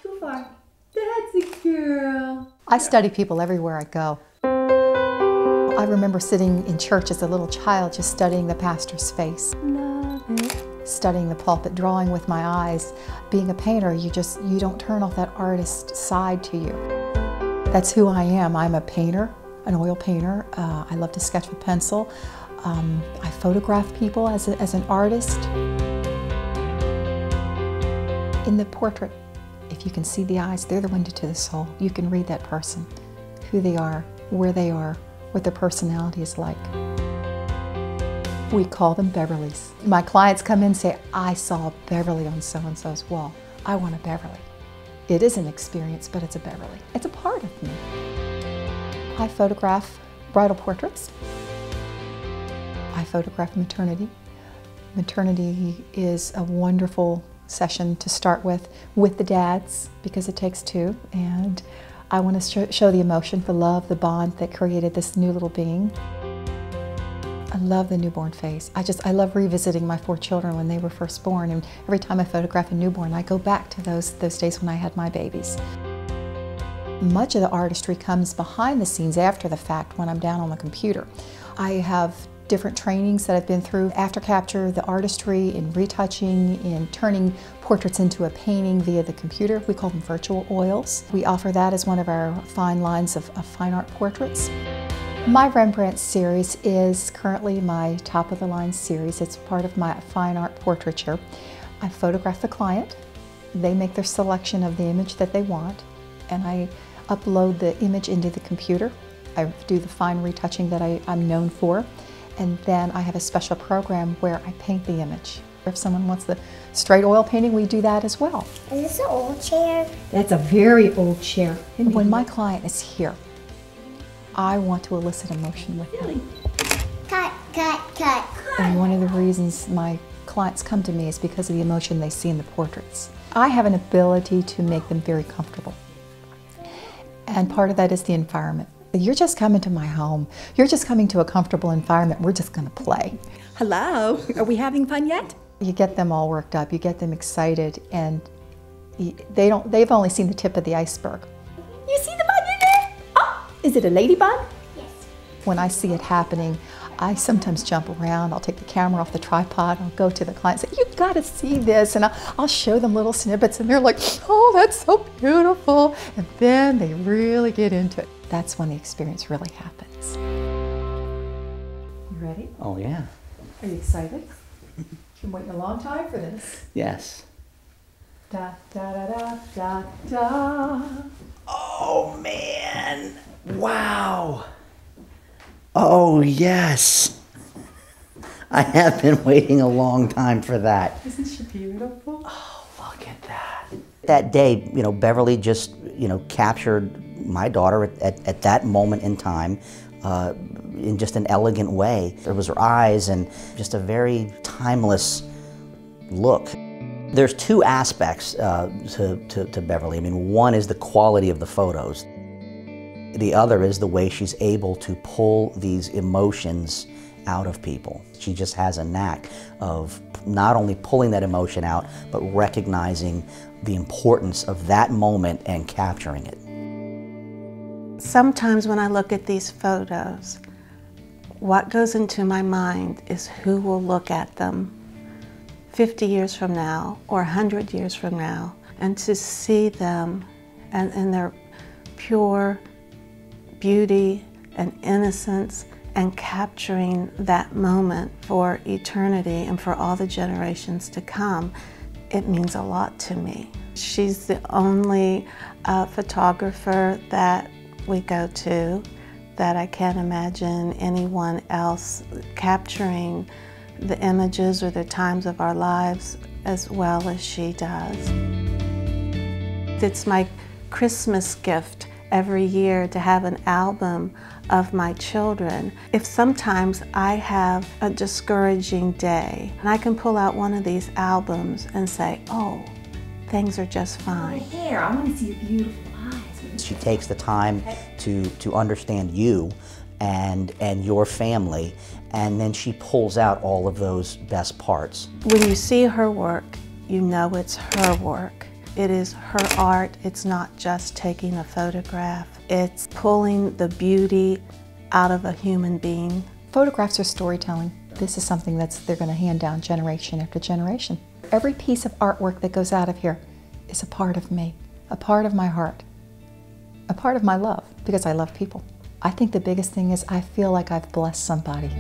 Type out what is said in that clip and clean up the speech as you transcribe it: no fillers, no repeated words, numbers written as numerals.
too far. That's a girl. I study people everywhere I go. I remember sitting in church as a little child just studying the pastor's face. Love it. Studying the pulpit, drawing with my eyes. Being a painter, you don't turn off that artist side to you. That's who I am. I'm a painter, an oil painter. I love to sketch with pencil. I photograph people as an artist. In the portrait, if you can see the eyes, they're the window to the soul. You can read that person, who they are, where they are, what their personality is like. We call them Beverlys. My clients come in and say, I saw Beverly on so-and-so's wall. I want a Beverly. It is an experience, but it's a Beverly. It's a part of me. I photograph bridal portraits. I photograph maternity. Maternity is a wonderful session to start with the dads, because it takes two, and I want to show the emotion, the love, the bond that created this new little being. I love the newborn phase. I love revisiting my 4 children when they were first born, and every time I photograph a newborn, I go back to those days when I had my babies. Much of the artistry comes behind the scenes after the fact when I'm down on the computer. I have different trainings that I've been through after capture, the artistry in retouching, in turning portraits into a painting via the computer. We call them virtual oils. We offer that as one of our fine lines of fine art portraits. My Rembrandt series is currently my top-of-the-line series. It's part of my fine art portraiture. I photograph the client. They make their selection of the image that they want, and I upload the image into the computer. I do the fine retouching that I'm known for. And then I have a special program where I paint the image. If someone wants the straight oil painting, we do that as well. Is this an old chair? That's a very old chair. When my client is here, I want to elicit emotion with them. Cut, cut, cut. And one of the reasons my clients come to me is because of the emotion they see in the portraits. I have an ability to make them very comfortable. And part of that is the environment. You're just coming to my home. You're just coming to a comfortable environment. We're just going to play. Hello, are we having fun yet? You get them all worked up. You get them excited, and they've only seen the tip of the iceberg. You see the bun in there? Oh, is it a ladybug? Yes. When I see it happening, I sometimes jump around. I'll take the camera off the tripod. I'll go to the client and say, you've got to see this. And I'll show them little snippets, and they're like, oh, that's so beautiful. And then they really get into it. That's when the experience really happens. You ready? Oh, yeah. Are you excited? You've been waiting a long time for this. Yes. Da, da, da, da, da, da. Oh, man. Wow. Oh, yes. I have been waiting a long time for that. Isn't she beautiful? Oh, look at that. That day, you know, Beverly just, you know, captured my daughter at that moment in time in just an elegant way. There was her eyes and just a very timeless look. There's 2 aspects to Beverly. I mean, one is the quality of the photos. The other is the way she's able to pull these emotions out of people. She just has a knack of not only pulling that emotion out, but recognizing the importance of that moment and capturing it. Sometimes when I look at these photos, what goes into my mind is who will look at them 50 years from now or 100 years from now, and to see them and their pure beauty and innocence and capturing that moment for eternity and for all the generations to come, it means a lot to me. She's the only photographer that we go to that I can't imagine anyone else capturing the images or the times of our lives as well as she does. It's my Christmas gift every year to have an album of my children. If sometimes I have a discouraging day, and I can pull out one of these albums and say, oh, things are just fine. Here, I want to see your beautiful eyes. She takes the time to understand you and your family, and then she pulls out all of those best parts. When you see her work, you know it's her work. It is her art. It's not just taking a photograph. It's pulling the beauty out of a human being. Photographs are storytelling. This is something they're going to hand down generation after generation. Every piece of artwork that goes out of here is a part of me, a part of my heart, a part of my love, because I love people. I think the biggest thing is I feel like I've blessed somebody.